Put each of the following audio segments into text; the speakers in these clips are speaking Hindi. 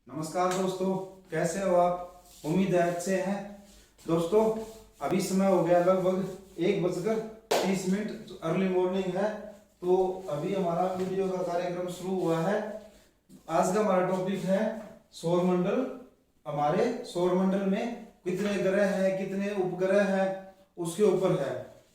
नमस्कार दोस्तों, कैसे हो आप? उम्मीद है अच्छे हैं। दोस्तों, अभी समय हो गया लगभग 1:30 अर्ली मॉर्निंग है। तो अभी हमारा वीडियो का कार्यक्रम शुरू हुआ है। आज का हमारा टॉपिक है सौरमंडल। हमारे सौरमंडल में कितने ग्रह हैं, कितने उपग्रह हैं, उसके ऊपर है।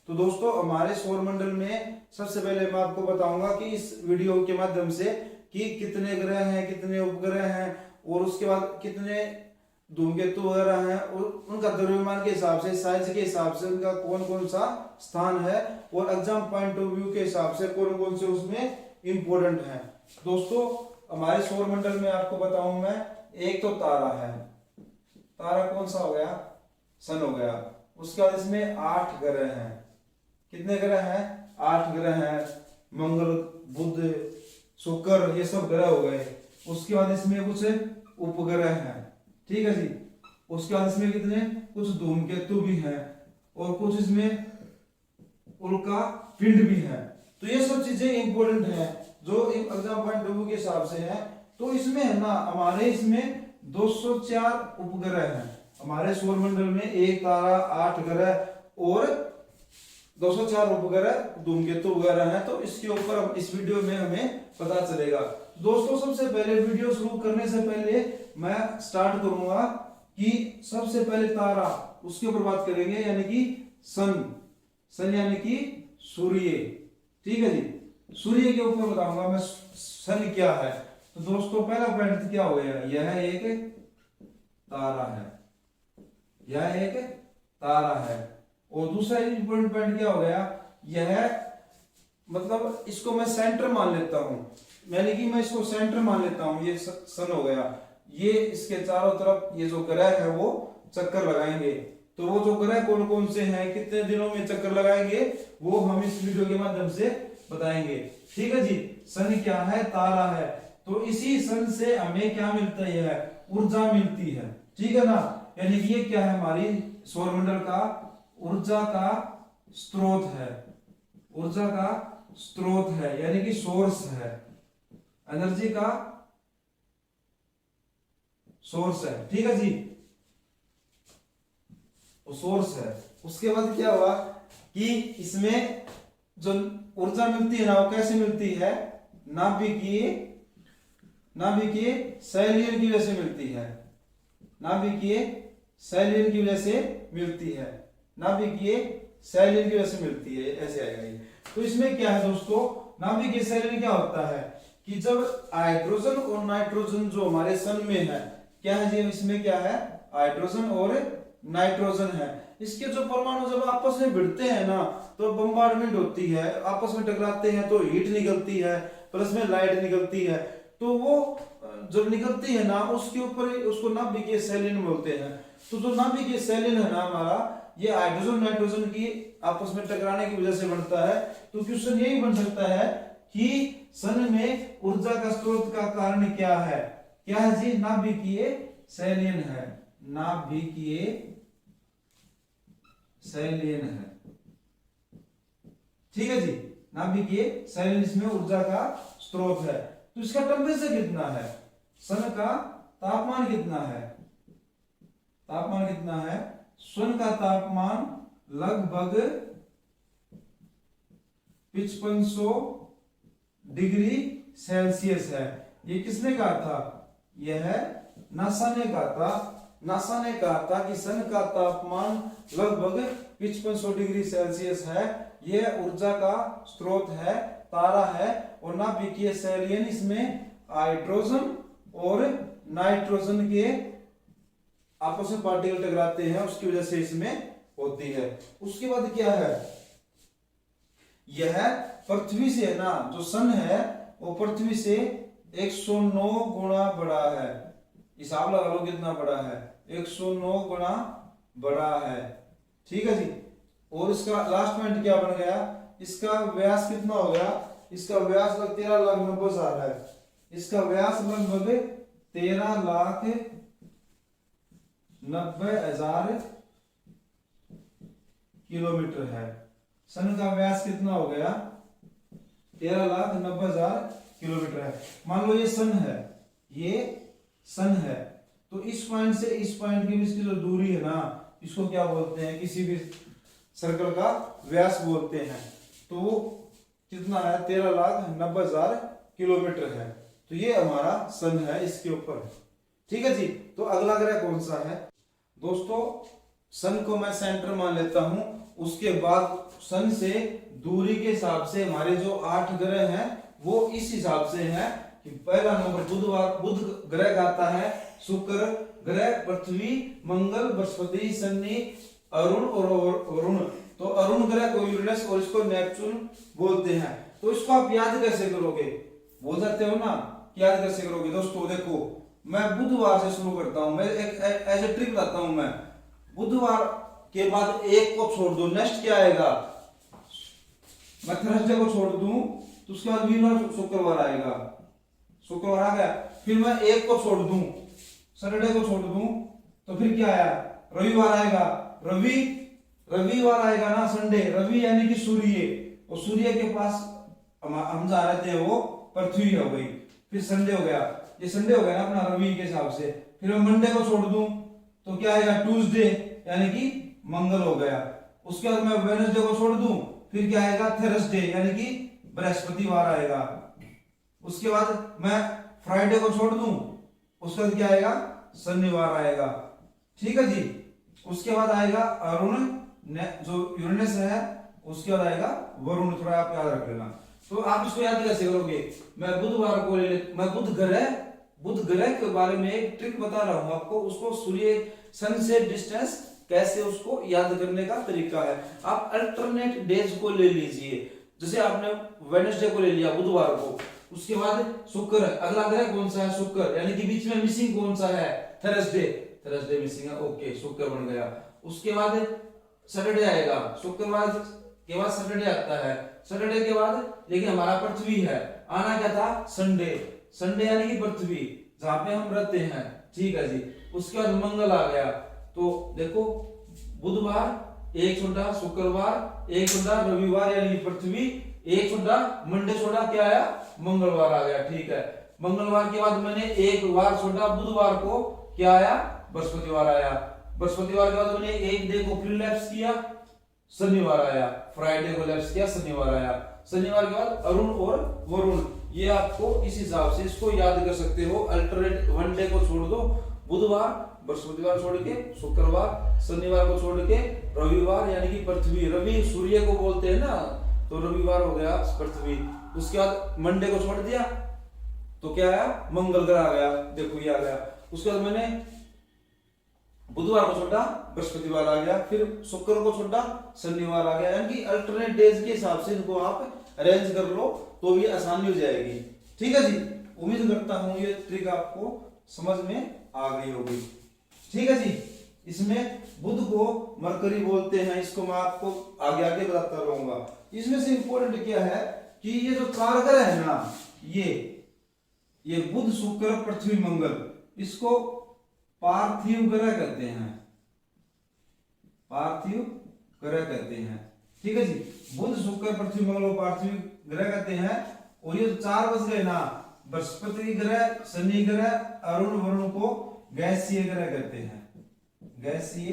तो दोस्तों, हमारे सौरमंडल में सबसे पहले मैं आपको बताऊंगा कि इस वीडियो के माध्यम से कि कितने ग्रह हैं, कितने उपग्रह हैं, और उसके बाद कितने धूमकेतु वगैरह हैं, और उनका द्रव्यमान के हिसाब से, साइज के हिसाब से उनका कौन कौन सा स्थान है, और एग्जाम पॉइंट ऑफ व्यू के हिसाब से कौन कौन से उसमें इंपॉर्टेंट है। दोस्तों, हमारे सौरमंडल में आपको बताऊं मैं, एक तो तारा है। तारा कौन सा हो गया? सन हो गया। उसके बाद इसमें 8 ग्रह हैं। कितने ग्रह हैं? 8 ग्रह हैं। मंगल, बुध, शुक्र, ये सब ग्रह हो गए। उसके बाद इसमें कुछ उपग्रह हैं, ठीक है जी। उसके बाद इसमें कितने कुछ धूमकेतु भी हैं, और कुछ इसमें उल्का पिंड भी है। तो ये सब चीजें इंपॉर्टेंट हैं जो एग्जाम पॉइंट ऑफ व्यू के हिसाब से है। तो इसमें है ना, हमारे इसमें 204 उपग्रह हैं। हमारे सौरमंडल में एक तारा, 8 ग्रह और 204 उपग्रह, धूमकेतु वगैरह हैं। तो इसके ऊपर इस वीडियो में हमें पता चलेगा। दोस्तों, सबसे पहले वीडियो शुरू करने से पहले मैं स्टार्ट करूंगा कि सबसे पहले तारा, उसके ऊपर बात करेंगे, यानी कि सन। सन यानी कि सूर्य, ठीक है जी। सूर्य के ऊपर बताऊंगा मैं सन क्या है। तो दोस्तों, पहला पॉइंट क्या हो गया? यह एक तारा है, यह एक तारा है। और दूसरा इंपॉर्टेंट पॉइंट क्या हो गया? यह मतलब इसको मैं सेंटर मान लेता हूं, यानी कि मैं इसको सेंटर मान लेता हूं। ये सन हो गया। ये इसके चारों तरफ ये जो ग्रह है वो चक्कर लगाएंगे। तो वो जो ग्रह कौन कौन से हैं, कितने दिनों में चक्कर लगाएंगे, वो हम इस वीडियो के माध्यम से बताएंगे, ठीक है जी। सन क्या है? तारा है। तो इसी सन से हमें क्या मिलता है? ऊर्जा मिलती है, ठीक है ना। यानी कि ये क्या है? हमारी सौरमंडल का ऊर्जा का स्रोत है। ऊर्जा का स्रोत है, यानी कि सोर्स है। एनर्जी का सोर्स है, ठीक है जी। वो सोर्स है। उसके बाद क्या हुआ कि इसमें जो ऊर्जा मिलती है ना, वो कैसे मिलती है? नाभिकीय संलयन की वजह से मिलती है। नाभिकीय संलयन की वजह से मिलती है। नाभिकीय संलयन की वजह से मिलती है, ऐसे आएगा ये। तो इसमें क्या है दोस्तों? नाभिकीय संलयन क्या होता है कि जब हाइड्रोजन और नाइट्रोजन जो हमारे सन में है, क्या है जी? इसमें क्या है? हाइड्रोजन और नाइट्रोजन है। इसके जो परमाणु जब आपस में भिड़ते हैं ना, तो बम्बार्डमेंट होती है, आपस में टकराते हैं, तो हीट निकलती है, प्लस में लाइट निकलती है। तो वो जब निकलती है ना, उसके ऊपर उसको नाभिकीय संलयन बोलते हैं। तो जो नाभिकीय संलयन है ना हमारा, ये हाइड्रोजन नाइट्रोजन की आपस में टकराने की वजह से बनता है। तो क्वेश्चन यही बन सकता है कि सन में ऊर्जा का स्रोत का कारण क्या है? क्या है जी? नाभिकीय संलयन है। नाभिकीय संलयन है, ठीक है जी। नाभिकीय संलयन इसमें ऊर्जा का स्रोत है। तो इसका टेम्परेचर कितना है? सन का तापमान कितना है? तापमान कितना है? सन का तापमान लगभग 5500 डिग्री सेल्सियस है। ये किसने कहा था? यह नासा ने कहा था। नासा ने कहा था कि सन का तापमान लगभग 5500 डिग्री सेल्सियस है। यह ऊर्जा का स्रोत है, तारा है। और नाभिकीय संलयन इसमें हाइड्रोजन और नाइट्रोजन के आपस में पार्टिकल टकराते हैं, उसकी वजह से इसमें होती है। उसके बाद क्या है? यह पृथ्वी से है ना, जो सन है वो पृथ्वी से 109 गुना बड़ा है। हिसाब लगा लो कितना बड़ा है? 109 गुना बड़ा है, ठीक है जी। और इसका लास्ट पॉइंट क्या बन गया? इसका व्यास कितना हो गया? इसका व्यास लगभग 13,90,000 है। इसका व्यास लगभग 13,90,000 किलोमीटर है। सन का व्यास कितना हो गया? 13,90,000 किलोमीटर है। मान लो ये सन है, ये सन है। तो इस पॉइंट से इस पॉइंट के बीच की जो दूरी है ना, इसको क्या बोलते हैं, किसी भी सर्कल का व्यास बोलते हैं। तो वो कितना है, 13,90,000 किलोमीटर है। तो ये हमारा सन है इसके ऊपर। ठीक है जी। तो अगला ग्रह कौन सा है दोस्तों, सन को मैं सेंटर मान लेता हूं। उसके बाद सन से दूरी के हिसाब से हमारे जो 8 ग्रह हैं वो इस हिसाब से हैं कि पहला नंबर बुध ग्रह का आता है, शुक्र ग्रह, पृथ्वी, मंगल, बृहस्पति, शनि, अरुण और वरुण। तो अरुण ग्रह को यूरेनस और इसको नेपच्यून बोलते हैं। तो इसको आप याद कैसे करोगे, बोल सकते हो ना, याद कैसे करोगे दोस्तों। देखो मैं बुधवार से शुरू करता हूं, मैं एक ऐसे ट्रिक बताता हूं। मैं बुधवार के बाद एक को छोड़ दो, नेक्स्ट क्या आएगा, मैं थर्सडे को छोड़ दूं तो उसके बाद वीरवार शुक्रवार आएगा, शुक्रवार आ गया। फिर मैं एक को छोड़ दूं, सैटरडे को छोड़ दूं तो फिर क्या आया, रविवार आएगा, रविवार आएगा ना, संडे, रवि यानी कि सूर्य, और सूर्य के पास हम जा रहे थे वो पृथ्वी हो गई। फिर संडे हो गया, ये संडे हो गया ना अपना रवि के हिसाब से। फिर मैं मंडे को छोड़ दूं तो क्या आएगा, ट्यूसडे यानी कि मंगल हो गया। उसके बाद मैं वेडनेसडे को छोड़ दूं, फिर क्या आएगा, थर्सडे यानी कि बृहस्पतिवार आएगा। उसके बाद मैं फ्राइडे को छोड़ दूं, उसके बाद क्या आएगा, शनिवार आएगा। ठीक है जी। उसके बाद आएगा अरुण जो यूरेनस है, उसके बाद आएगा वरुण, थोड़ा आप याद रख लेना। तो आप इसको याद कैसे करोगे, मैं बुधवार को मैं बुध ग्रह के बारे में एक ट्रिक बता रहा हूं आपको, उसको सूर्य सन से डिस्टेंस कैसे उसको याद करने का तरीका है। आप अल्टरनेट डेज को ले लीजिए, जैसे आपने वेडनेसडे को ले लिया बुधवार को, उसके बाद शुक्र, अगला ग्रह कौन सा है, शुक्र, यानी कि बीच में मिसिंग कौन सा है, थर्सडे मिसिंग है, ओके शुक्र बन गया। उसके बाद सैटरडे आएगा, शुक्रवार के बाद सैटरडे आता है, सैटरडे के बाद लेकिन हमारा पृथ्वी है, आना क्या था, संडे यानी कि पृथ्वी जहां पे हम रहते हैं। ठीक है जी। उसके बाद मंगल आ गया, तो देखो बुधवार, एक छोटा शुक्रवार, एक छोटा रविवार यानी कि पृथ्वी, एक छोटा मंडे छोटा क्या आया, मंगलवार आ गया। ठीक है। मंगलवार के बाद मैंने एक बार छोटा बुधवार को क्या आया, बृहस्पतिवार आया। बृहस्पतिवार के बाद मैंने एक डे को फिर लैप्स किया, शनिवार आया। फ्राइडे को लैप्स किया, शनिवार आया। शनिवार के बाद अरुण और वरुण। ये आपको इस हिसाब से इसको याद कर सकते हो। अल्टरनेट वन डे को छोड़ दो, बुधवार, बृहस्पतिवार छोड़ के शुक्रवार, शनिवार को छोड़ के रविवार यानी कि पृथ्वी, रवि सूर्य को बोलते हैं ना, तो रविवार हो गया पृथ्वी। उसके बाद मंडे को छोड़ दिया तो क्या आया, मंगल ग्रह आ गया, देखो ये आ गया। उसके बाद मैंने बुधवार को छोड़ा, बृहस्पतिवार आ गया, फिर शुक्र को छोड़ा, शनिवार आ गया। यानी कि अल्टरनेट डेज के हिसाब से इनको आप अरेंज कर लो तो ये आसानी हो जाएगी। ठीक है जी। उम्मीद करता हूं ये ट्रिक आपको समझ में आ गई होगी। ठीक है जी। इसमें बुध को मरकरी बोलते हैं, इसको मैं आपको आगे आगे बताता रहूंगा। इसमें से इंपॉर्टेंट क्या है कि ये जो 4 ग्रह है ना, ये बुध, शुक्र, पृथ्वी, मंगल, इसको पार्थिव ग्रह कहते हैं, पार्थिव ग्रह कहते हैं। ठीक है जी। बुध, शुक्र, पृथ्वी, मंगल को पार्थिव ग्रह कहते हैं। और ये 4 बच गए ना, बृहस्पति ग्रह, शनि ग्रह, अरुण वरुण को गैसीय ग्रह कहते हैं, गैसीय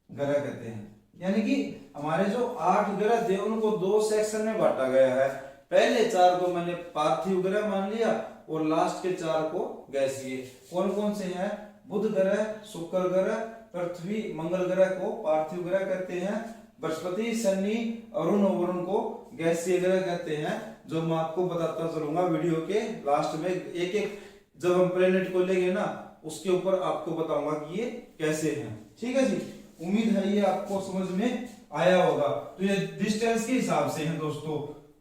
ग्रह कहते हैं। यानी कि हमारे जो 8 ग्रह थे उनको 2 सेक्शन में बांटा गया है। पहले 4 को मैंने पार्थिव ग्रह मान लिया और लास्ट के 4 को गैसीय। कौन कौन से हैं, बुध ग्रह, शुक्र ग्रह, पृथ्वी, मंगल ग्रह को पार्थिव ग्रह कहते हैं, बृहस्पति, शनि, अरुण और वरुण को गैसीय ग्रह कहते हैं। जो मैं आपको बताता चलूंगा वीडियो के लास्ट में, एक एक जब हम प्लेनेट को लेंगे ना उसके ऊपर आपको बताऊंगा कि ये कैसे हैं। ठीक है जी। उम्मीद है ये आपको समझ में आया होगा। तो ये डिस्टेंस के हिसाब से है दोस्तों,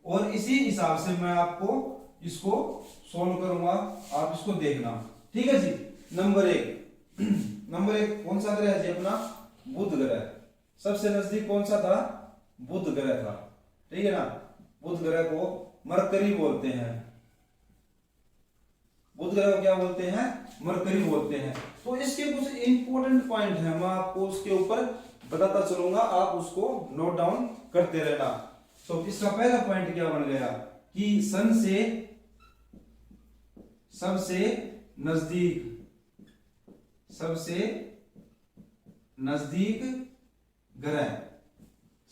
और इसी हिसाब से मैं आपको इसको सोल्व करूंगा, आप इसको देखना। ठीक है जी। नंबर एक कौन सा ग्रह है जी अपना, बुध ग्रह। सबसे नजदीक कौन सा था, बुध ग्रह था। ठीक है ना। बुध ग्रह को मरकरी बोलते हैं, बुध ग्रह को क्या बोलते हैं, मरकरी बोलते हैं। तो इसके कुछ इंपॉर्टेंट पॉइंट है, मैं आपको उसके ऊपर बताता चलूंगा, आप उसको नोट डाउन करते रहना। तो इसका पहला पॉइंट क्या बन गया कि सन से सबसे नजदीक, सबसे नजदीक ग्रह।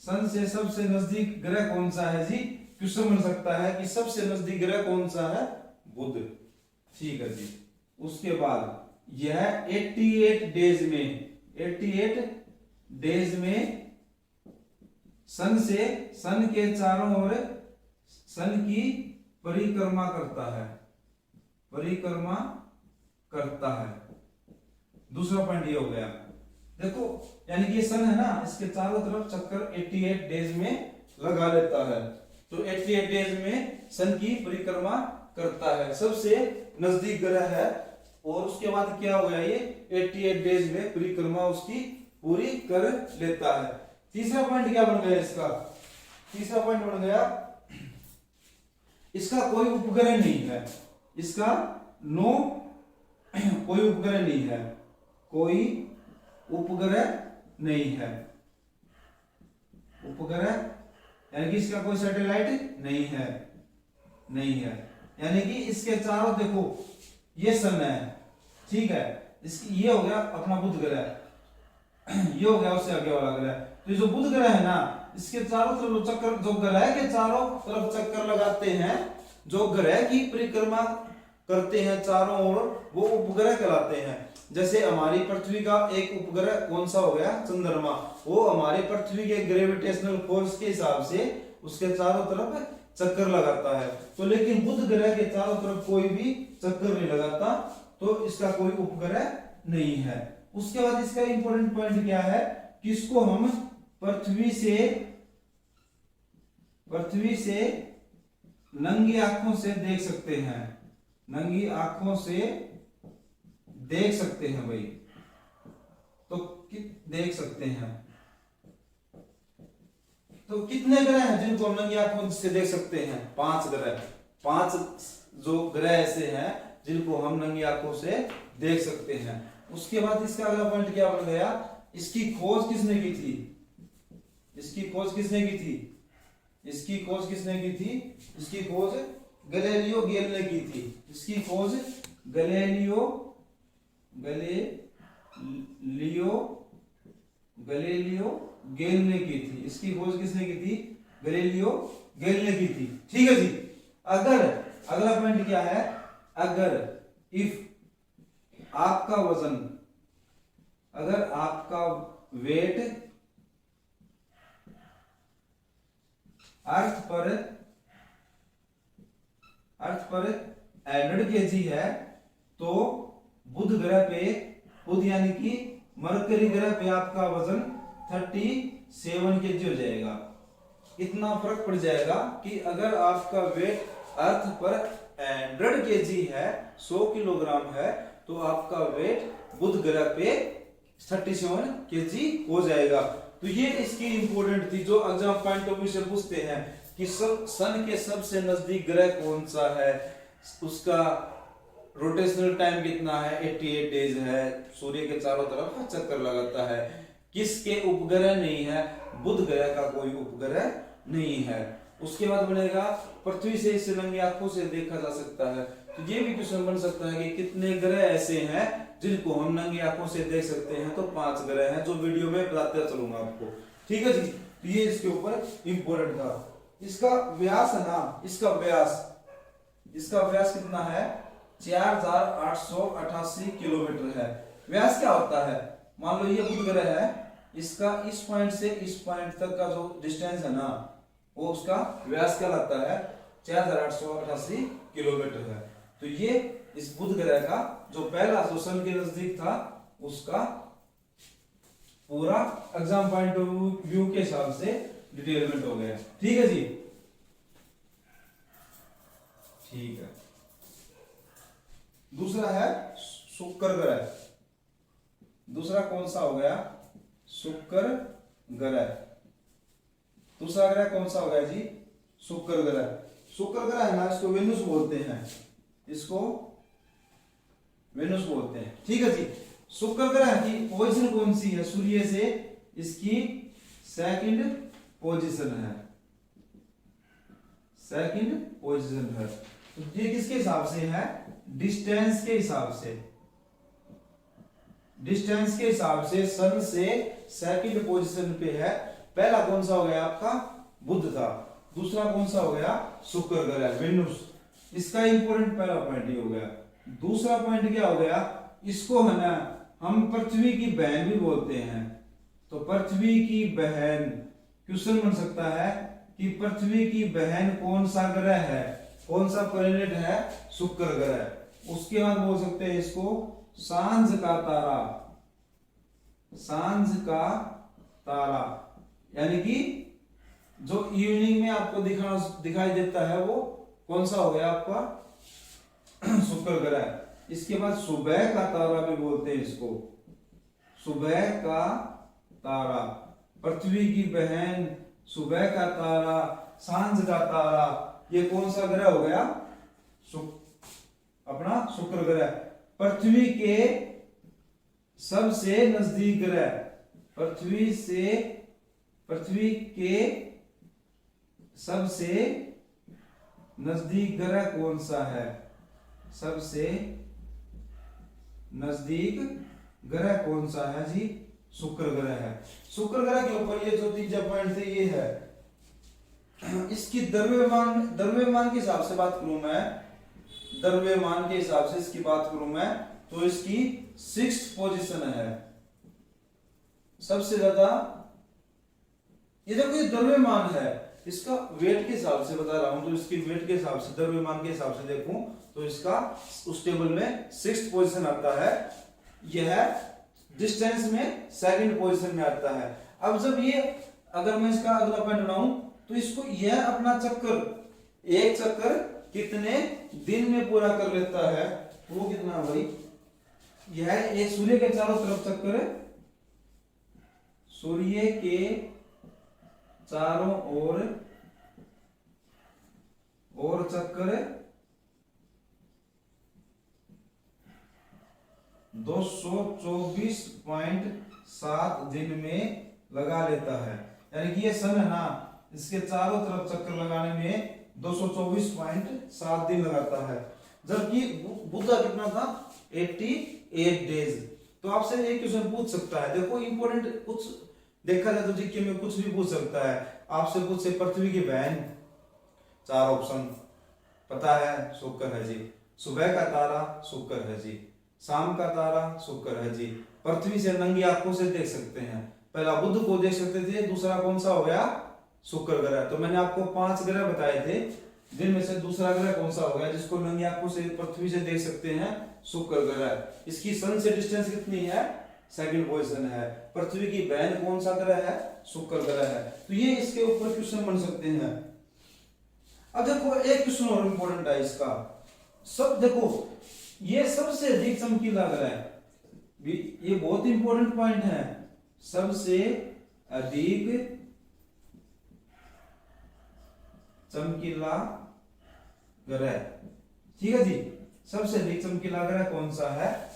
सन से सबसे नजदीक ग्रह कौन सा है जी? क्वेश्चन बन सकता है कि सबसे नजदीक ग्रह कौन सा है? बुध। ठीक है जी। उसके बाद यह 88 डेज में, 88 डेज में सन के चारों ओर सन की परिक्रमा करता है, परिक्रमा करता है। दूसरा पॉइंट ये हो गया। देखो यानी कि ये सन है ना, इसके चारों तरफ चक्कर 88 डेज में लगा लेता है। तो 88 डेज में सन की परिक्रमा करता है, सबसे नजदीक ग्रह है। और उसके बाद क्या हो गया, ये 88 डेज में परिक्रमा उसकी पूरी कर लेता है। तीसरा पॉइंट क्या बन गया इसका? तीसरा पॉइंट बन गया इसका कोई उपग्रह नहीं है, इसका नो कोई उपग्रह नहीं है, कोई उपग्रह नहीं है। उपग्रह यानी कि इसका कोई सैटेलाइट नहीं है, नहीं है। यानी कि इसके चारों देखो ये सन है, ठीक है, इसकी ये हो गया अपना बुध ग्रह, ये हो गया उससे आगे वाला ग्रह। तो जो बुध ग्रह है ना, इसके चारों तरफ चक्कर, जो ग्रह के चारों तरफ चक्कर लगाते हैं, जो ग्रह की परिक्रमा करते हैं चारों ओर, वो उपग्रह कहलाते हैं। जैसे हमारी पृथ्वी का एक उपग्रह कौन सा हो गया? चंद्रमा। वो हमारे पृथ्वी के ग्रेविटेशनल फोर्स के हिसाब से उसके चारों तरफ चक्कर लगाता है। तो लेकिन बुध ग्रह के चारों तरफ कोई भी चक्कर नहीं लगाता, तो इसका कोई उपग्रह नहीं है। उसके बाद इसका इंपॉर्टेंट पॉइंट क्या है कि इसको हम पृथ्वी से नंगी आंखों से देख सकते हैं, नंगी आंखों से देख सकते हैं भाई। तो देख सकते हैं। तो कितने ग्रह हैं जिनको हम नंगी आंखों से देख सकते हैं? 5 ग्रह। 5 जो ग्रह ऐसे हैं जिनको हम नंगी आंखों से देख सकते हैं। उसके बाद इसका अगला पॉइंट क्या बन गया? इसकी खोज किसने की थी? इसकी खोज किसने की थी? इसकी खोज किसने की थी? इसकी खोज गैलीलियो गेल ने की थी। इसकी खोज गैलीलियो गेल ने की थी। इसकी खोज किसने की थी? गैलीलियो गेल ने की थी। ठीक है जी। अगर अगला पॉइंट क्या है? अगर इफ आपका वजन, अगर आपका वेट अर्थ पर 100 kg है, तो बुध ग्रह पे, बुध यानी कि मरकरी ग्रह पे आपका वजन 37 kg हो जाएगा। इतना फर्क पड़ जाएगा कि अगर आपका वेट अर्थ पर 100 kg है, 100 किलोग्राम है, तो आपका वेट बुध ग्रह पे 37 kg हो जाएगा। तो ये इसकी इंपोर्टेंट थी, जो एग्जाम पॉइंट ऑफ व्यू से पूछते हैं कि सन के सबसे नजदीक ग्रह कौन सा है, उसका रोटेशनल टाइम कितना है, 88 डेज है, सूर्य के चारों तरफ चक्कर लगाता है, किसके उपग्रह नहीं है? बुध ग्रह का कोई उपग्रह नहीं है। उसके बाद बनेगा पृथ्वी से इसे नंगी आंखों से देखा जा सकता है। तो ये भी क्वेश्चन बन सकता है कि कितने ग्रह ऐसे हैं जिनको हम नंगी आंखों से देख सकते हैं? तो 5 ग्रह हैं, जो वीडियो में बताते चलूंगा आपको। ठीक है जी। तो ये इसके ऊपर इंपोर्टेंट था। इसका व्यास है ना, इसका व्यास कितना है? 4888 किलोमीटर है। व्यास क्या होता है? मान लो ये बुध ग्रह है, इसका इस पॉइंट से इस पॉइंट तक का जो डिस्टेंस है ना, वो उसका व्यास क्या लगता है? 4888 किलोमीटर है। तो ये इस बुध ग्रह का जो पहला जो सन के नजदीक था, उसका पूरा एग्जाम पॉइंट ऑफ व्यू के हिसाब से डिटेलमेंट हो गया। ठीक है जी। ठीक है। दूसरा है शुक्र ग्रह। दूसरा कौन सा हो गया? शुक्र ग्रह। दूसरा ग्रह कौन सा हो गया जी? शुक्र ग्रह। शुक्र ग्रह है ना, इसको वेनुस बोलते हैं, इसको वेनुस बोलते हैं। ठीक है जी। शुक्र ग्रह की पोजीशन कौन सी है? सूर्य से इसकी सेकंड पोजीशन है, सेकंड पोजीशन है। तो ये किसके हिसाब से है? डिस्टेंस के हिसाब से। डिस्टेंस के हिसाब से सन से सेकंड पोजीशन पे है। पहला कौन सा हो गया आपका? बुध था। दूसरा कौन सा हो गया? शुक्र ग्रह, वेनुस। इसका इंपॉर्टेंट पहला पॉइंट ये हो गया। दूसरा पॉइंट क्या हो गया? इसको है ना हम पृथ्वी की बहन भी बोलते हैं। तो पृथ्वी की बहन, क्वेश्चन बन सकता है कि पृथ्वी की बहन कौन सा ग्रह है? कौन सा प्लेनेट है? शुक्र ग्रह। उसके बाद बोल सकते हैं इसको सांझ का तारा। सांझ का तारा यानी कि जो इवनिंग में आपको दिखाई देता है वो कौन सा हो गया आपका? शुक्र ग्रह। इसके बाद सुबह का तारा भी बोलते हैं इसको, सुबह का तारा। पृथ्वी की बहन, सुबह का तारा, सांझ का तारा, ये कौन सा ग्रह हो गया? अपना शुक्र ग्रह। पृथ्वी के सबसे नजदीक ग्रह, पृथ्वी के सबसे नजदीक ग्रह कौन सा है? सबसे नजदीक ग्रह कौन सा है जी? शुक्र ग्रह है। शुक्र ग्रह के ऊपर ये जो तीसरा पॉइंट थे ये है। इसकी द्रव्यमान के हिसाब से बात करूं मैं, द्रव्यमान के हिसाब से इसकी बात करूं मैं, तो इसकी 6th पोजीशन है। सबसे ज्यादा ये देखो ये द्रव्यमान है, इसका वेट के हिसाब से बता रहा हूं, तो इसकी वेट के हिसाब से, द्रव्यमान के हिसाब से देखूं तो इसका उस टेबल में 6th पोजीशन आता है। यह डिस्टेंस में 2nd पोजीशन में आता है। अब जब ये, अगर मैं इसका अगला पॉइंट बनाऊं तो इसको यह अपना चक्कर, एक चक्कर कितने दिन में पूरा कर लेता है? वो कितना भाई? यह एक सूर्य के चारों तरफ चक्कर है, सूर्य के चारों ओर चक्कर 224.7 दिन में लगा लेता है। यानी कि ये सन है ना, इसके चारों तरफ चक्कर लगाने में 224.7 दिन लगाता है। जबकि बुध का कितना था? 88 डेज। तो आपसे एक क्वेश्चन पूछ सकता है, देखो इंपॉर्टेंट कुछ देखा जाए तो जीके में कुछ भी पूछ सकता है। आपसे पूछ से पृथ्वी की बहन, 4 ऑप्शन पता है, शुक्र है जी। सुबह का तारा शुक्र है जी। शाम का तारा शुक्र है जी। पृथ्वी से नंगी आंखों से देख सकते हैं। पहला बुध को देख सकते थे, दूसरा कौन सा हो गया? शुक्र ग्रह। तो मैंने आपको 5 ग्रह बताए थे, जिनमें से दूसरा ग्रह कौन सा हो गया जिसको नंगी आंखों से पृथ्वी से देख सकते हैं? शुक्र ग्रह। इसकी सन से डिस्टेंस कितनी है? 2nd पोजीशन है। पृथ्वी की बहन कौन सा ग्रह है? शुक्र ग्रह है। तो ये इसके ऊपर क्वेश्चन बन सकते हैं। अब देखो एक क्वेश्चन और इंपॉर्टेंट है इसका। सब देखो ये सबसे अधिक चमकीला ग्रह है, ये बहुत इंपॉर्टेंट पॉइंट है। सबसे अधिक चमकीला ग्रह, ठीक है जी। सबसे अधिक चमकीला ग्रह कौन सा है?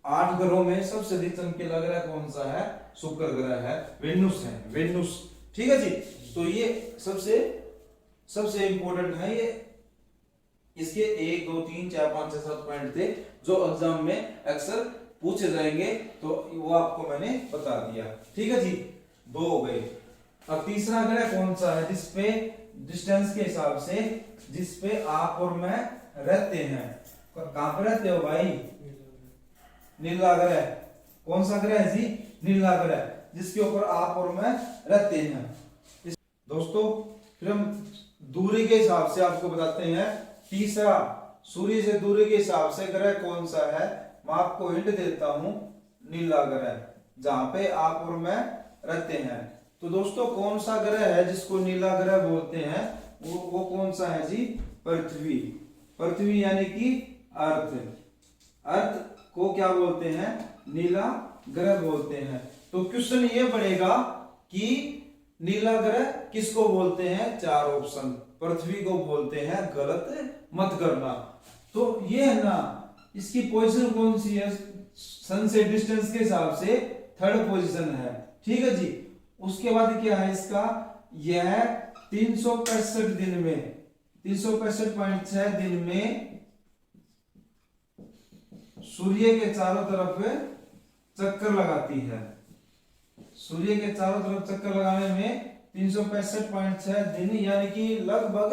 8 ग्रहों में सबसे अधिक चमकीला ग्रह कौन सा है? शुक्र ग्रह है, वेनुस है, वेनुस। ठीक है जी। तो ये सबसे इंपॉर्टेंट है। ये इसके 1 2 3 4 5 6 7 पॉइंट थे जो एग्जाम में अक्सर पूछे जाएंगे, तो वो आपको मैंने बता दिया। ठीक है जी, 2 हो गए। अब तीसरा ग्रह कौन सा है जिसपे डिस्टेंस के हिसाब से, जिसपे आप और मैं रहते हैं? कहां पर रहते हो भाई? नीला ग्रह। कौन सा ग्रह है जी? नीला ग्रह, जिसके ऊपर आप और मैं रहते हैं। दोस्तों फिर हम दूरी के हिसाब से आपको बताते हैं। तीसरा, सूर्य से दूरी के हिसाब से ग्रह कौन सा है? मैं आपको हिंट देता हूं, नीला ग्रह, जहां पे आप और मैं रहते हैं। तो दोस्तों कौन सा ग्रह है जिसको नीला ग्रह बोलते हैं? वो कौन सा है जी? पृथ्वी। पृथ्वी यानी कि अर्थ। अर्थ को क्या बोलते हैं? नीला ग्रह बोलते हैं। तो क्वेश्चन ये पड़ेगा कि नीला ग्रह किसको बोलते हैं? 4 ऑप्शन। पृथ्वी को बोलते हैं, गलत मत करना। तो ये है ना, इसकी पोजीशन कौन सी है? सन से डिस्टेंस के हिसाब से 3rd पोजीशन है। ठीक है जी। उसके बाद क्या है इसका? यह 365 दिन में 365.6 दिन में सूर्य के चारों तरफ चक्कर लगाती है। सूर्य के चारों तरफ चक्कर लगाने में 365.6 दिन यानी कि लगभग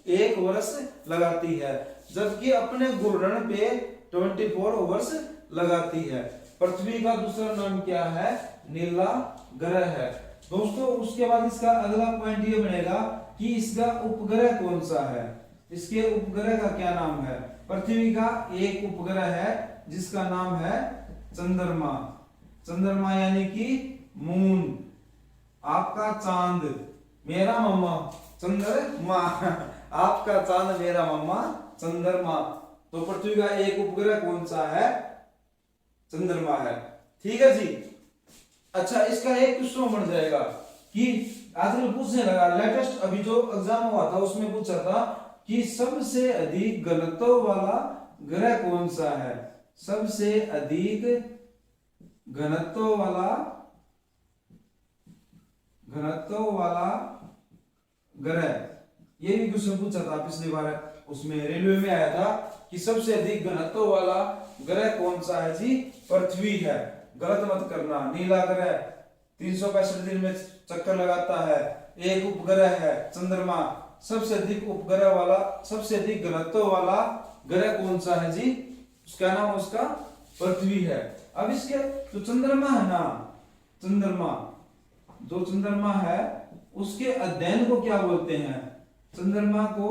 1 वर्ष लगाती है, जबकि अपने घूर्णन पे 24 वर्ष लगाती है। पृथ्वी का दूसरा नाम क्या है? नीला ग्रह है। दोस्तों उसके बाद इसका अगला पॉइंट ये बनेगा कि इसका उपग्रह कौन सा है, इसके उपग्रह का क्या नाम है। पृथ्वी का एक उपग्रह है जिसका नाम है चंद्रमा। चंद्रमा यानी कि मून, आपका चांद मेरा मम्मा चंद्रमा, आपका चांद मेरा मम्मा चंद्रमा। तो पृथ्वी का एक उपग्रह कौन सा है? चंद्रमा है। ठीक है जी। अच्छा, इसका एक क्वेश्चन बन जाएगा कि आजकल पूछने लगा, लेटेस्ट अभी जो एग्जाम हुआ था उसमें पूछा था कि सबसे अधिक घनत्व वाला ग्रह कौन सा है। सबसे अधिक घनत्व वाला ग्रह, ये भी क्वेश्चन पूछा था पिछली बार, उसमें रेलवे में आया था कि सबसे अधिक घनत्व वाला ग्रह कौन सा है जी? पृथ्वी है। गलत मत करना। नीला ग्रह 365 दिन में चक्कर लगाता है, एक उपग्रह है चंद्रमा। सबसे अधिक उपग्रह वाला, सबसे अधिक घनत्व वाला ग्रह कौन सा है जी? उसका नाम उसका पृथ्वी है। अब इसके जो चंद्रमा है ना, चंद्रमा जो चंद्रमा है उसके अध्ययन को क्या बोलते हैं? चंद्रमा को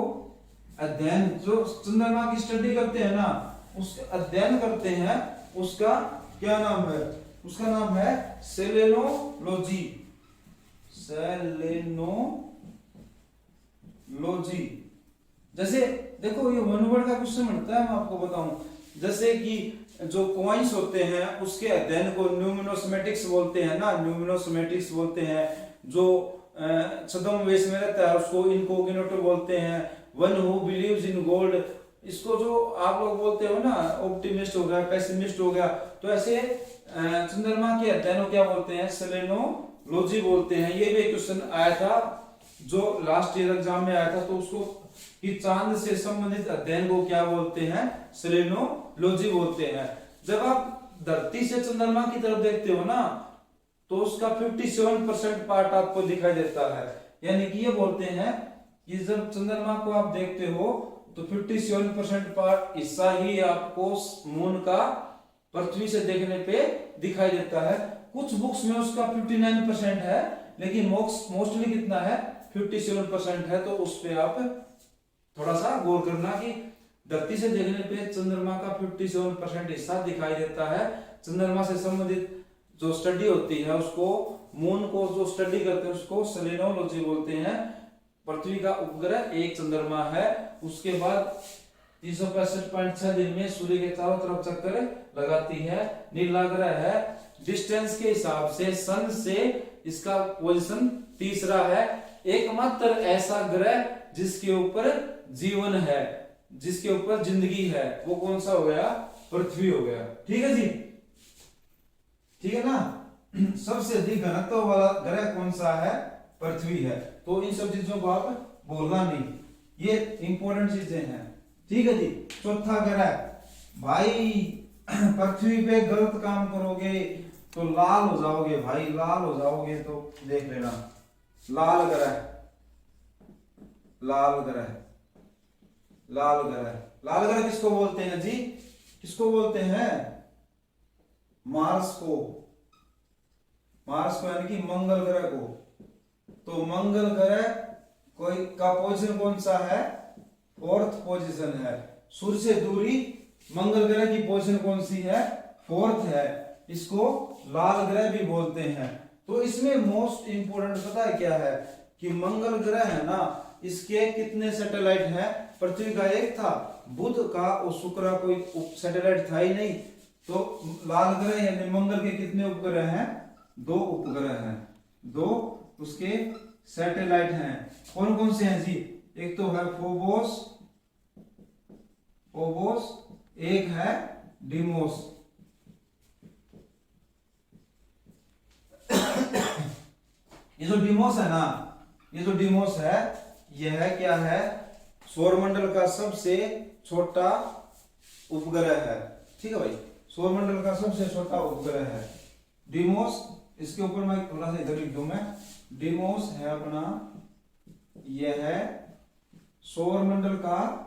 अध्ययन, जो चंद्रमा की स्टडी करते हैं ना, उसका अध्ययन करते हैं, उसका क्या नाम है? उसका नाम है सेलेनोलॉजी। सेलेनोलॉजी। जैसे देखो ये वन वर्ड का क्वेश्चन बनता है, मैं आपको बताऊं। जैसे कि जो कॉइन्स होते हैं उसके अध्ययन को न्यूमिनोस्मेटिक्स बोलते हैं ना, न्यूमिनोस्मेटिक्स बोलते हैं। जो छद्मवेश में रहता है उसको इनकोग्निटो बोलते हैं। One who believes in gold, इसको जो आप लोग बोलते हो ना, ऑप्टिमिस्ट हो गया, पेसिमिस्ट हो गया। तो ऐसे चंद्रमा के अध्ययन को क्या बोलते हैं? सेलेनोलॉजी बोलते हैं। ये भी क्वेश्चन आया था जो लास्ट ईयर एग्जाम में आया था, तो उसको कि चांद से संबंधित अध्ययन को क्या बोलते हैं? सेलेनोलॉजी बोलते हैं। जब आप धरती से चंद्रमा की तरफ देखते हो ना, तो उसका 57% पार्ट आपको दिखाई देता है। यानी कि ये बोलते हैं कि जब चंद्रमा को आप देखते हो तो 57% पार्ट हिस्सा ही आपको मून का पृथ्वी से देखने पे दिखाई देता है। कुछ बुक्स में उसका 59% है, लेकिन मोस्टली कितना है? 57% है। तो उस पे आप थोड़ा सा गौर करना कि धरती से देखने पे चंद्रमा का 57% हिस्सा दिखाई देता है। चंद्रमा से संबंधित जो स्टडी होती है उसको, मून को जो स्टडी करते हैं उसको सेलेनोलॉजी बोलते हैं। पृथ्वी का उपग्रह एक चंद्रमा है। उसके बाद 365.6 दिन में सूर्य के चारों तरफ चक्कर लगाती है, नीला ग्रह है। डिस्टेंस के हिसाब से सन से इसका पोजीशन तीसरा है। एकमात्र ऐसा ग्रह जिसके ऊपर जीवन है, जिसके ऊपर जिंदगी है, वो कौन सा हो गया? पृथ्वी हो गया। ठीक है जी, ठीक है ना। सबसे अधिक घनत्व वाला ग्रह कौन सा है? पृथ्वी है। तो इन सब चीजों को आप बोलना नहीं, ये इंपॉर्टेंट चीजें हैं। ठीक है जी। चौथा ग्रह, भाई पृथ्वी पे गलत काम करोगे तो लाल हो जाओगे भाई, लाल हो जाओगे। तो देख लेना, लाल ग्रह, लाल ग्रह, लाल ग्रह। लाल ग्रह किसको बोलते हैं जी? किसको बोलते हैं? मार्स को। मार्स को यानी कि मंगल ग्रह को। तो मंगल ग्रह कोई का पोजीशन कौन सा है? 4th पोजीशन है। सूर्य से दूरी मंगल ग्रह की पोजीशन कौन सी है? 4th है। इसको लाल ग्रह भी बोलते हैं। तो इसमें मोस्ट इंपोर्टेंट पता है क्या है? कि मंगल ग्रह है ना, इसके कितने सैटेलाइट हैं? पृथ्वी का एक था, बुध का और शुक्र का कोई सैटेलाइट था ही नहीं। तो लाल ग्रह यानी मंगल के कितने उपग्रह हैं? 2 उपग्रह हैं, 2 उसके सैटेलाइट हैं। कौन कौन से हैं जी? एक तो है फोबोस, फोबोस, एक है डिमोस। ये जो डिमोस है ना, ये जो डिमोस है, यह है क्या है? सौरमंडल का सबसे छोटा उपग्रह है। ठीक है भाई, सौरमंडल का सबसे छोटा उपग्रह है डिमोस। इसके ऊपर मैं थोड़ा सा इधर लिख दूं मैं, डिमोस है अपना, यह है सौरमंडल का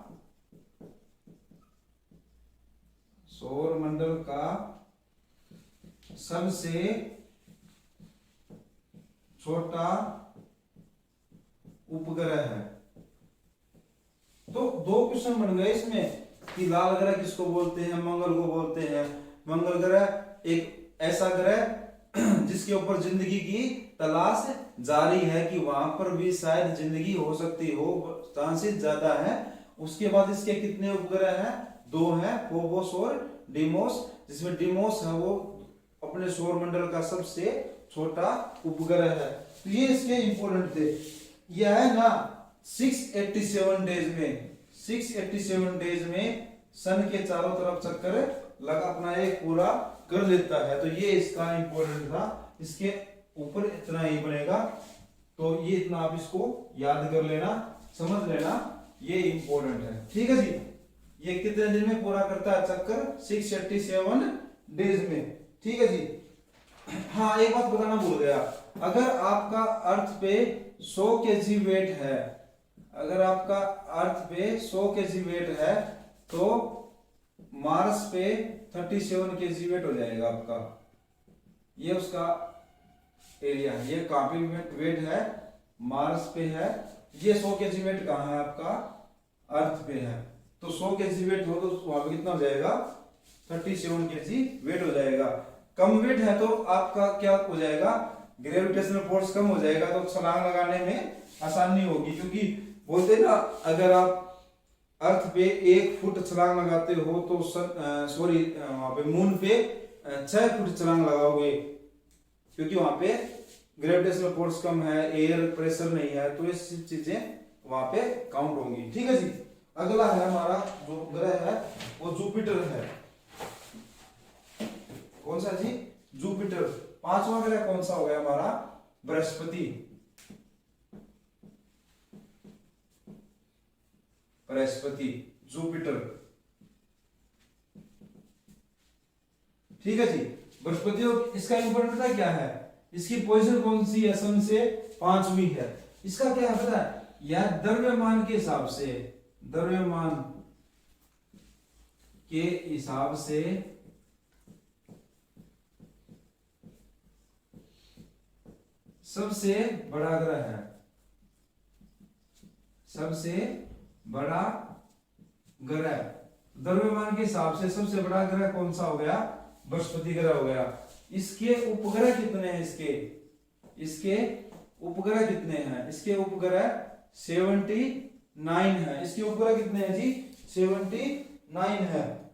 सबसे छोटा उपग्रह है। तो दो क्वेश्चन बन गए इसमें कि लाल ग्रह किसको बोलते हैं, मंगल को बोलते हैं। मंगल ग्रह एक ऐसा ग्रह जिसके ऊपर जिंदगी की तलाश जारी है कि वहां पर भी शायद जिंदगी हो सकती हो, चांसेस ज्यादा है। उसके बाद इसके कितने उपग्रह हैं, दो हैं, फोबोस और डिमोस, जिसमें डिमोस है वो अपने सौरमंडल का सबसे छोटा उपग्रह है। तो ये इसके इंपोर्टेंट थे। यह है ना 687 डेज में सन के चारों तरफ चक्कर लगा अपना एक पूरा कर लेता है। तो ये इसका इंपोर्टेंट था, इसके ऊपर इतना ही बनेगा। तो ये इतना आप इसको याद कर लेना, समझ लेना, ये इंपोर्टेंट है। ठीक है जी, ये कितने दिन में पूरा करता है चक्कर, 687 डेज में। ठीक है जी। हाँ, एक बात बताना भूल गया, अगर आपका अर्थ पे 100 kg वेट है, अगर आपका अर्थ पे 100 kg वेट है तो मार्स पे 37 kg वेट हो जाएगा आपका। ये उसका एरिया है, ये काफी वेट है, मार्स पे है। ये 100 kg वेट कहाँ है आपका, अर्थ पे है। तो 100 kg वेट हो तो वहां पे कितना हो जाएगा, 37 kg वेट हो जाएगा। कम वेट है तो आपका क्या हो जाएगा, ग्रेविटेशनल फोर्स कम हो जाएगा, तो छलांग लगाने में आसानी होगी। क्योंकि बोलते ना, अगर आप अर्थ पे 1 फुट छलांग लगाते हो तो वहां पे मून पे 6 फुट छलांग लगाओगे, क्योंकि वहां पे ग्रेविटेशनल फोर्स कम है, एयर प्रेशर नहीं है, तो ये सब चीजें वहां पे काउंट होंगी। ठीक है जी। अगला है हमारा जो ग्रह है वो जुपिटर है। कौन सा जी, जुपिटर। पांचवा ग्रह कौन सा हो गया हमारा, बृहस्पति। बृहस्पति, जुपिटर। ठीक है जी। बृहस्पति, इसका इंपॉर्टेंट क्या है, इसकी पोजीशन कौन सी है, सन से 5वीं है। इसका क्या है पता है, यह द्रव्यमान के हिसाब से, द्रव्यमान के हिसाब से सबसे बड़ा ग्रह है, सबसे बड़ा ग्रह। द्रव्यमान के हिसाब से सबसे बड़ा ग्रह कौन सा हो गया, बृहस्पति ग्रह हो गया। इसके उपग्रह कितने हैं, इसके उपग्रह कितने हैं, इसके उपग्रह 79 है। इसके उपग्रह कितने हैं जी, 79 है।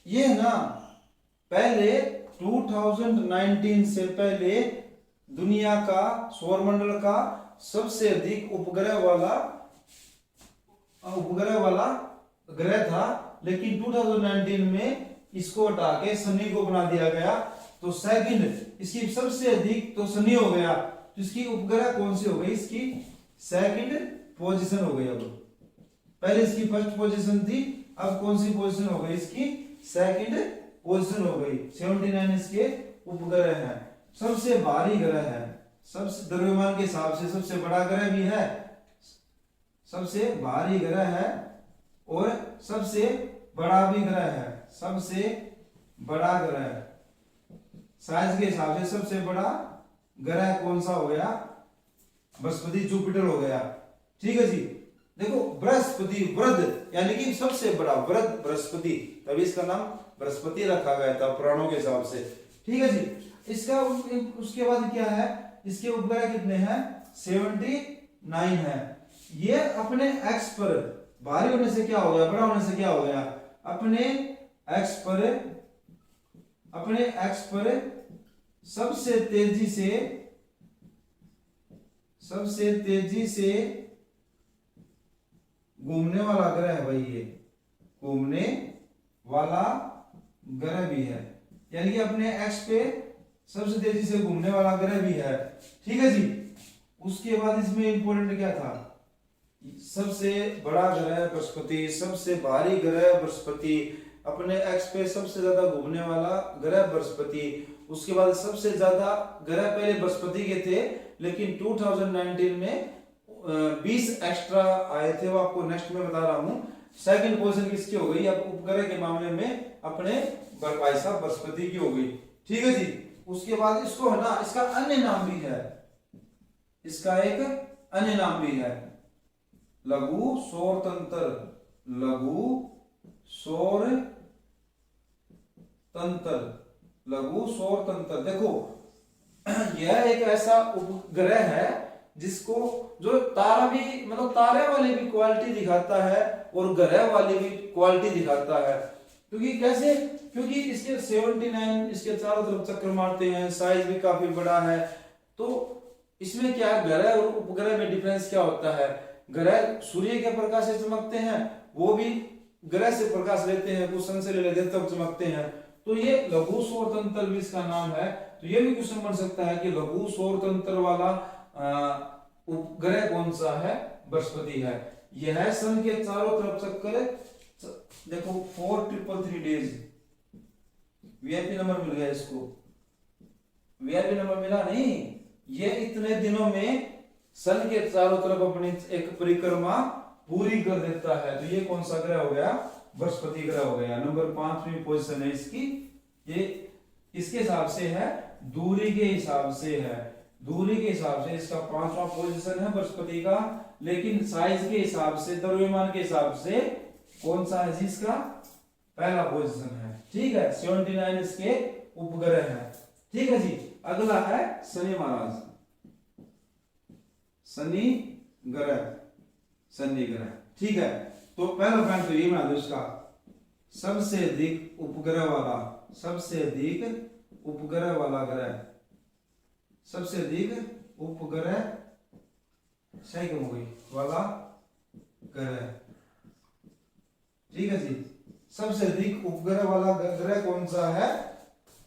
ये ना पहले 2019 से पहले दुनिया का सौरमंडल का सबसे अधिक उपग्रह वाला ग्रह था, लेकिन 2019 में इसको हटा के शनि को बना दिया गया। तो सेकंड, इसकी सबसे अधिक तो शनि हो गया, तो इसकी उपग्रह कौन सी हो गई, इसकी सेकंड पोजीशन हो गई। अब पहले इसकी फर्स्ट पोजीशन थी, अब कौन सी पोजीशन हो गई, इसकी सेकंड पोजीशन हो गई। 79 इसके उपग्रह है। सबसे भारी ग्रह है, सबसे द्रव्यमान के हिसाब से सबसे बड़ा ग्रह भी है, सबसे भारी ग्रह है और सबसे बड़ा भी ग्रह है। सबसे बड़ा ग्रह साइज के हिसाब से सबसे बड़ा ग्रह कौन सा हो गया, बृहस्पति, जुपिटर हो गया। ठीक है जी। देखो, बृहस्पति वृद्ध यानी कि सबसे बड़ा, वृद्ध बृहस्पति, तभी इसका नाम बृहस्पति रखा गया था पुराणों के हिसाब से। ठीक है जी। इसका उसके बाद क्या है, इसके उपग्रह कितने हैं, 79 है। ये अपने एक्स पर भारी होने से क्या हो गया, बड़ा होने से क्या हो गया, अपने एक्स पर सबसे तेजी से घूमने वाला ग्रह है भाई, ये घूमने वाला ग्रह भी है, यानी कि अपने एक्स पे सबसे तेजी से घूमने वाला ग्रह भी है। ठीक है जी। उसके बाद इसमें इंपॉर्टेंट क्या था, सबसे बड़ा ग्रह बृहस्पति, सबसे भारी ग्रह बृहस्पति, अपने एक्स पे सबसे ज्यादा घूमने वाला ग्रह बृहस्पति। उसके बाद सबसे ज्यादा ग्रह पहले बृहस्पति के थे, लेकिन 2019 में 20 एक्स्ट्रा आए थे, वो आपको नेक्स्ट में बता रहा हूं। सेकंड पोजीशन किसकी हो गई, अब उपग्रह के मामले में अपने भाई साहब बृहस्पति की हो गई। ठीक है जी। उसके बाद इसको है ना, इसका अन्य नाम भी है, इसका एक अन्य नाम भी है, लघु सौर तंत्र, लघु सौर तंत्र, लघु सौर तंत्र। देखो यह एक ऐसा उपग्रह है जिसको जो तारा भी, मतलब तारे वाली भी क्वालिटी दिखाता है और ग्रह वाली भी क्वालिटी दिखाता है। क्योंकि कैसे, क्योंकि इसके 79 इसके चारों तरफ चक्कर मारते हैं, साइज भी काफी बड़ा है। तो इसमें क्या ग्रह और उपग्रह में डिफरेंस क्या होता है, ग्रह सूर्य के प्रकाश से चमकते हैं, वो भी ग्रह से प्रकाश लेते हैं, वो सन से ले लेते हैं तब चमकते हैं। तो ये लघु सौर तंत्र भी इसका नाम है। तो ये भी क्वेश्चन बन सकता है कि लघु सौर तंत्र वाला उपग्रह कौन सा है, बृहस्पति है। यह सन के चारों तरफ चक्कर, देखो 4333 डेज, वीआईपी नंबर मिल गया इसको, वीआईपी नंबर मिला नहीं, ये इतने दिनों में सन के चारों तरफ अपनी एक परिक्रमा पूरी कर देता है। तो ये कौन सा ग्रह हो गया, बृहस्पति ग्रह हो गया। नंबर 5वीं पोजीशन है इसकी। ये इसके हिसाब से है, दूरी के हिसाब से है, दूरी के हिसाब से इसका 5वां पोजीशन है बृहस्पति का। लेकिन साइज के हिसाब से, द्रव्यमान के हिसाब से कौन सा है जी, इसका पहला पोजीशन है। ठीक है, 79 इसके उपग्रह है। ठीक है जी। अगला है शनि महाराज, शनि ग्रह, शनि ग्रह। ठीक है, तो पहला पॉइंट तो ये बना दो इसका, सबसे अधिक उपग्रह वाला, सबसे अधिक उपग्रह वाला ग्रह, सबसे अधिक उपग्रह, सही कम हो गई, वाला ग्रह। ठीक है जी। सबसे अधिक उपग्रह वाला ग्रह कौन सा है,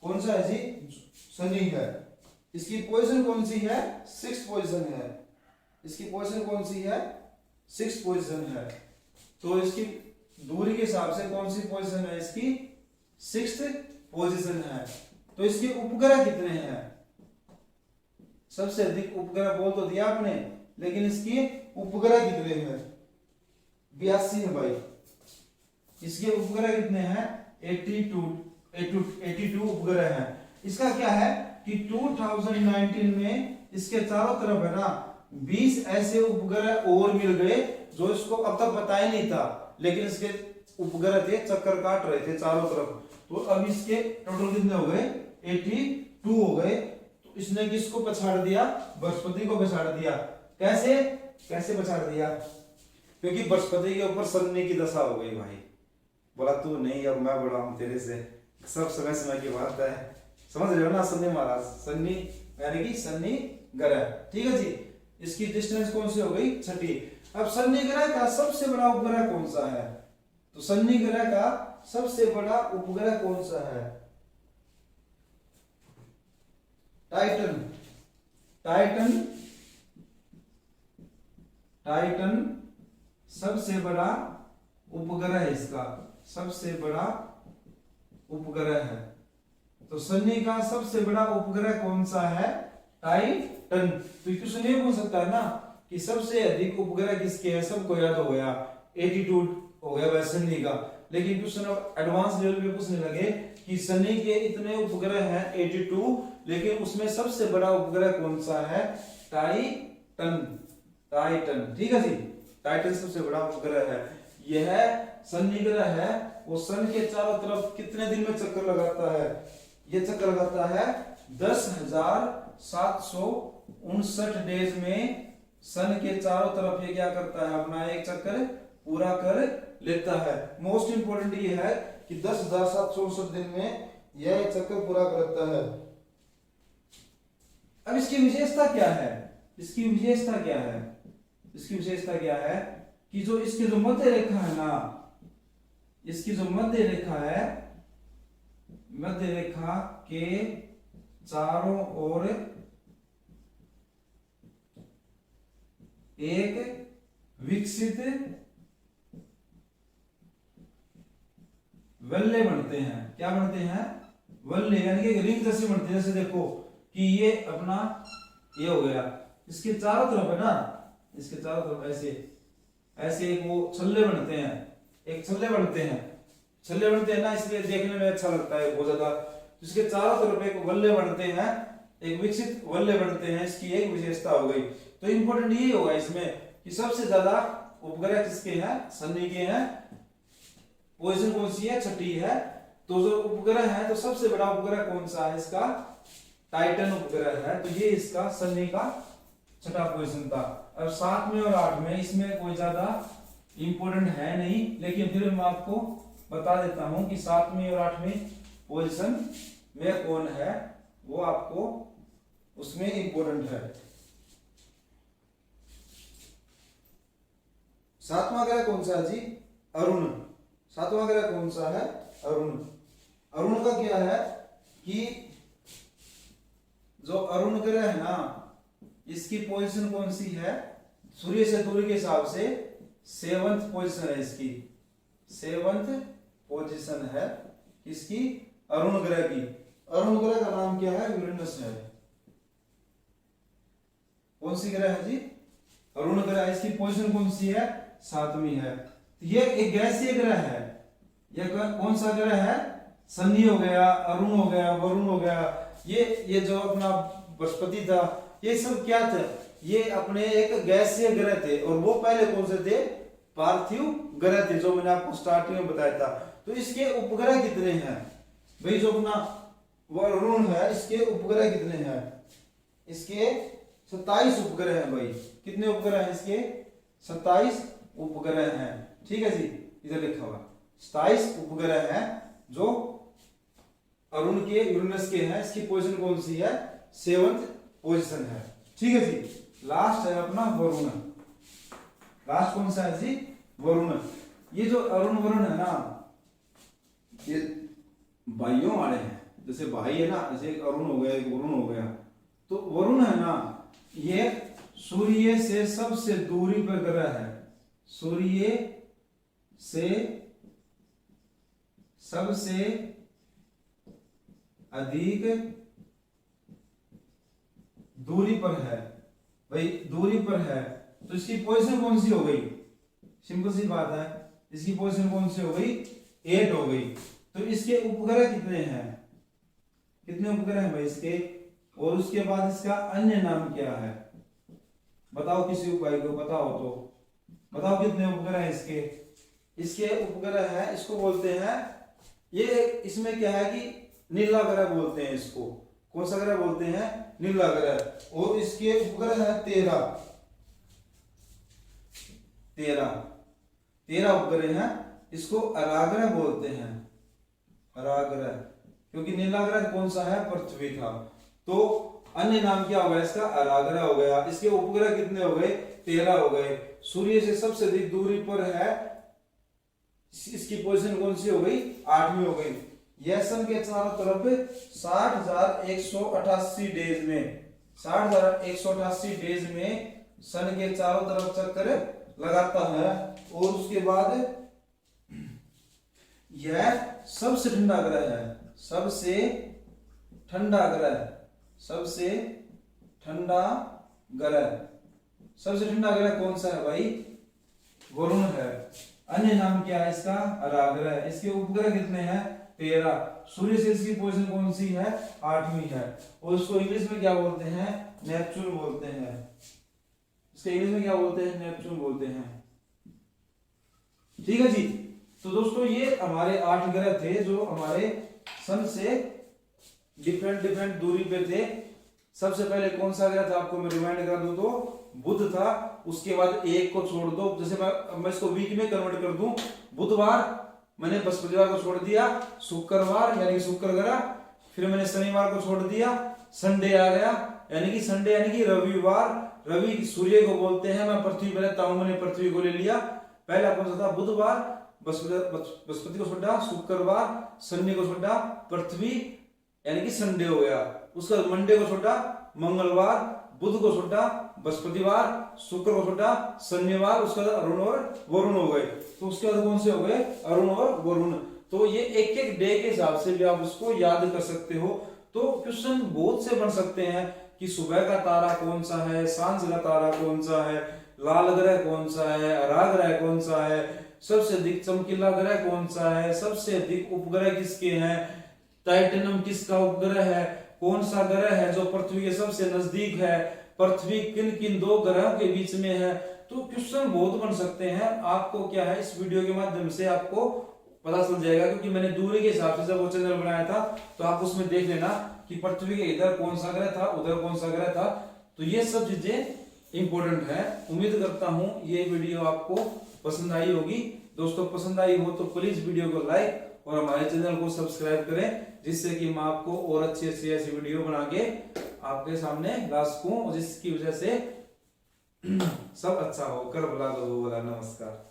कौन सा है जी, शनि है। इसकी पोजीशन कौन सी है, 6th पोजीशन है। इसकी पोजीशन कौन सी है, 6th पोजीशन है। तो इसकी दूरी के हिसाब से कौन सी पोजीशन है, इसकी 6th पोजीशन है। तो इसके उपग्रह कितने हैं, सबसे अधिक उपग्रह बोल तो दिया आपने, लेकिन इसके उपग्रह कितने हैं, 82 है भाई। इसके उपग्रह कितने हैं, 82 उपग्रह हैं। इसका क्या है कि 2019 में इसके चारों तरफ है ना 20 ऐसे उपग्रह और मिल गए जो इसको अब तक पता ही नहीं था, लेकिन इसके उपग्रह थे, चक्कर काट रहे थे चारों तरफ। तो अब इसके टोटल कितने हो गए, 82 हो गए। तो इसने किसको पछाड़ दिया, बृहस्पति को पछाड़ दिया। कैसे, कैसे पछाड़ दिया, क्योंकि बृहस्पति के ऊपर शनि की दशा हो गई भाई। बोला तू नहीं, अब मैं बड़ा हूं तेरे से, सब समय समय की बात है, समझ रहे हो ना। शनि महाराज, शनि यानी कि शनि ग्रह। ठीक है जी। इसकी डिस्टेंस कौन सी हो गई, 6ठी। अब शनि ग्रह का सबसे बड़ा उपग्रह कौन सा है, तो शनि ग्रह का सबसे बड़ा उपग्रह कौन सा है, टाइटन। टाइटन, टाइटन सबसे बड़ा उपग्रह है, इसका सबसे बड़ा उपग्रह है। तो शनि का सबसे बड़ा उपग्रह कौन सा है, टाइटन। तो क्वेश्चन ये पूछ सकता है ना कि सबसे अधिक उपग्रह किसके हैं, सबको याद हो गया, 82 हो गया वह शनि का। लेकिन क्वेश्चन एडवांस लेवल पे पूछने लगे कि शनि के इतने उपग्रह हैं 82, लेकिन उसमें सबसे बड़ा उपग्रह कौन सा है, टाइटन। टाइटन, ठीक है जी। टाइटन सबसे बड़ा उपग्रह है। यह शनि ग्रह है, वो सन के चारों तरफ कितने दिन में चक्कर लगाता है, ये चक्कर लगाता है 10,759 डेज में। सन के चारों तरफ ये क्या करता है, अपना एक चक्कर पूरा कर लेता है। मोस्ट इंपोर्टेंट ये है कि 10,759 दिन में यह एक चक्कर पूरा करता है। अब इसकी विशेषता क्या है, इसकी विशेषता क्या है, इसकी विशेषता क्या है कि जो इसकी जो मध्य रेखा है ना, इसकी जो मध्य रेखा है, मध्य रेखा के चारों ओर एक विकसित वलय बनते हैं। क्या बनते हैं? वलय, यानी कि रिंग जैसे बनते हैं। जैसे देखो कि ये अपना ये हो गया, इसके चारों तरफ है ना, इसके चारों तरफ ऐसे ऐसे एक वो छल्ले बनते हैं, एक छल्ले बनते हैं, छल्ले बनते हैं ना, इसलिए देखने में अच्छा लगता है बहुत ज्यादा। इसके चारों तरफ एक वलय बनते हैं, एक विकसित वलय बनते हैं, इसकी एक विशेषता हो गई। तो इंपॉर्टेंट ये होगा इसमें कि सबसे ज्यादा उपग्रह किसके हैं? शनि के हैं। पोजीशन कौन सी है? छठी है। तो जो उपग्रह है, तो सबसे बड़ा उपग्रह कौन सा है इसका? टाइटन उपग्रह है। तो ये इसका शनि का छठा पोजीशन था। अब 7वें और 8वें इसमें कोई ज्यादा इंपॉर्टेंट है नहीं, लेकिन फिर मैं आपको बता देता हूं कि 7वीं और 8वीं पोजीशन में कौन है, वो आपको उसमें इंपॉर्टेंट है। 7वां ग्रह कौन सा है जी? अरुण। 7वां ग्रह कौन सा है? अरुण। अरुण का क्या है कि जो अरुण ग्रह है ना, इसकी पोजीशन कौन सी है? सूर्य से दूरी के हिसाब से 7th पोजीशन है इसकी। 7th पोजीशन है इसकी अरुण ग्रह की। अरुण ग्रह का नाम क्या है? यूरेनस है। कौन सी ग्रह है जी? अरुण ग्रह। इसकी पोजीशन कौन सी है? 7वीं है। ये एक गैसीय ग्रह है। यह कौन सा ग्रह है? शनि हो गया, अरुण हो गया, वरुण हो गया। ये जो अपना बृहस्पति था, ये सब क्या थे? ये अपने एक गैसीय ग्रह थे। और वो पहले कौन से थे? पार्थिव ग्रह थे, जो मैंने आपको स्टार्टिंग में बताया था। तो इसके उपग्रह कितने हैं भाई? जो अपना वरुण है, इसके उपग्रह कितने हैं? इसके 27 उपग्रह हैं भाई। कितने उपग्रह हैं इसके? 27 उपग्रह हैं। ठीक है जी, इधर लिखा हुआ 27 उपग्रह हैं जो अरुण के, यूरेनस के हैं। इसकी पोजीशन कौन सी है? 7th पोजीशन है। ठीक है जी। लास्ट है अपना वरुण। लास्ट कौन सा है जी? वरुण। ये जो अरुण वरुण है ना, ये भाइयों वाले हैं। जैसे भाई है ना, जैसे एक अरुण हो गया, एक वरुण हो गया। तो वरुण है ना, ये सूर्य से सबसे दूरी पर ग्रह है। सूर्य से सबसे अधिक दूरी पर है भाई, दूरी पर है। तो इसकी पोजीशन कौन सी हो गई? सिंपल सी बात है, इसकी पोजीशन कौन सी हो गई? 8 हो गई। तो इसके उपग्रह कितने हैं? कितने उपग्रह हैं भाई इसके? और उसके बाद इसका अन्य नाम क्या है? बताओ, किसी भाई को पता हो तो बताओ कितने उपग्रह हैं इसके? इसके उपग्रह है, इसको बोलते हैं, ये इसमें क्या है कि नीला ग्रह बोलते हैं इसको। कौन सा ग्रह बोलते हैं? नीला ग्रह। और इसके उपग्रह है 13 उपग्रह हैं। इसको अराग्रह बोलते हैं, अराग्रह, क्योंकि नीला ग्रह कौन सा है? पृथ्वी था। तो अन्य नाम क्या होगा इसका? अराग्रह हो गया। इसके उपग्रह कितने हो गए? 13 हो गए। सूर्य से सबसे अधिक दूरी पर है, इसकी पोजीशन कौन सी हो गई? 8वीं हो गई। यह सन के चारों तरफ 60,188 डेज में, 60,188 डेज में सन के चारों तरफ चक्कर लगाता है। और उसके बाद यह सबसे ठंडा ग्रह है। सबसे ठंडा ग्रह, सबसे ठंडा ग्रह। सबसे ठंडा ग्रह कौन सा है भाई? वरुण है। अन्य नाम क्या है इसका? अराग्रह। इसके उपग्रह कितने हैं? 13। सूर्य से इसकी पोजीशन कौन सी है? 8वीं है। और उसको इंग्लिश में क्या बोलते हैं? नेपच्यून बोलते हैं। इसके इंग्लिश में क्या बोलते हैं? नेपच्यून बोलते हैं। ठीक है जी। तो दोस्तों, ये हमारे 8 ग्रह थे जो हमारे सन से डिफरेंट दूरी पे थे। सबसे पहले कौन सा ग्रह था? आपको मैं रिमाइंड करा दूं तो बुध था। उसके बाद एक को छोड़ दो, जैसे मैं इसको वीक में कन्वर्ट कर दूं, बुधवार मैंने बृहस्पतिवार को छोड़ दिया, शुक्रवार यानी कि शुक्र ग्रह, फिर मैंने शनिवार को छोड़ दिया, संडे आ गया, यानी कि संडे यानी कि रविवार। रवि सूर्य को बोलते हैं, मैं पृथ्वी पर रहता हूं, मैंने पृथ्वी को ले लिया। पहला कौन सा था? बुधवार, बृहस्पति को छोड़ा, शुक्रवार, शनि को छोड़ा, पृथ्वी यानी कि संडे हो गया। उसका मंडे को छोड़ा, मंगलवार, बुध को छोड़ा, बृहस्पतिवार, शुक्र को छोटा, शनिवार, उसके बाद अरुण और वरुण हो गए। तो उसके बाद कौन से हो गए? अरुण और वरुण। तो ये एक एक डे के हिसाब से भी आप उसको याद कर सकते हो। तो क्वेश्चन बहुत से बन सकते हैं कि सुबह का तारा कौन सा है, सांझ का तारा कौन सा है, लाल ग्रह कौन सा है, हरा ग्रह कौन सा है, सबसे अधिक चमकीला ग्रह कौन सा है, सबसे अधिक उपग्रह किसके हैं, टाइटेनम किसका उपग्रह है, कौन सा ग्रह है जो पृथ्वी के सबसे नजदीक है, पृथ्वी किन किन दो ग्रहों के बीच में है। तो क्वेश्चन बहुत बन सकते हैं। आपको क्या है, इस वीडियो के माध्यम से आपको पता चल जाएगा, क्योंकि मैंने दूरी के हिसाब से जब वो चैनल बनाया था तो आप उसमें देख लेना कि पृथ्वी के इधर कौन सा ग्रह था, उधर कौन सा ग्रह था। तो ये सब चीजें इंपॉर्टेंट है। उम्मीद करता हूं ये वीडियो आपको पसंद आई होगी। दोस्तों पसंद आई हो तो प्लीज वीडियो को लाइक और हमारे चैनल को सब्सक्राइब करें, जिससे कि मैं आपको और अच्छी अच्छी ऐसी वीडियो बना के आपके सामने ला सकूं, जिसकी वजह से सब अच्छा हो। कर भला दो भला। नमस्कार।